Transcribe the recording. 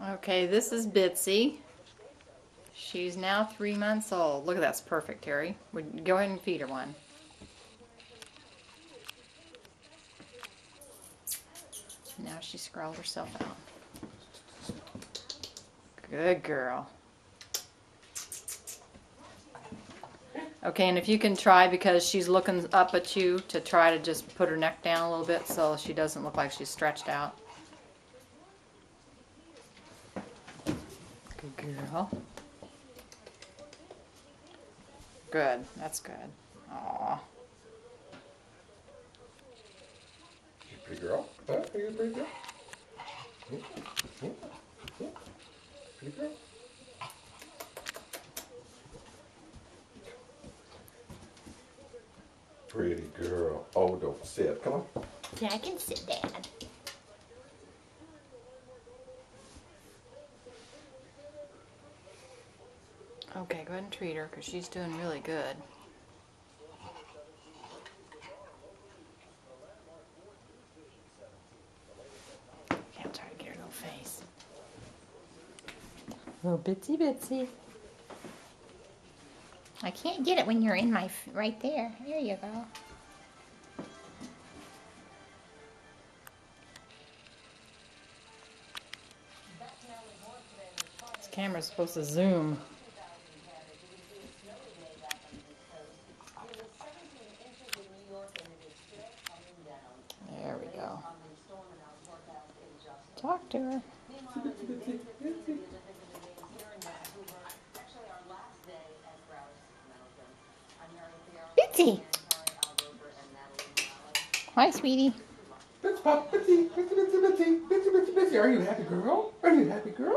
Okay, this is Bitsy. She's now 3 months old. Look at that's perfect, Terry. Go ahead and feed her one. Now she scrawled herself out. Good girl. Okay, and if you can try, because she's looking up at you, to try to just put her neck down a little bit so she doesn't look like she's stretched out. Good girl. Good. That's good. Aww. You pretty girl? Huh? Are you a pretty girl? Pretty girl? Pretty girl. Oh, don't sit. Come on. Yeah, I can sit, Dad. Okay, go ahead and treat her because she's doing really good. Okay, I'm trying to get her little face. Little bitsy. I can't get it when you're in my right there. There you go. This camera's supposed to zoom. There we go. Talk to her. Bitsy! Hi, sweetie. Bitsy, Bitsy, Bitsy, Bitsy, Bitsy, Bitsy, Bitsy, Bitsy. Are you a happy girl? Are you a happy girl?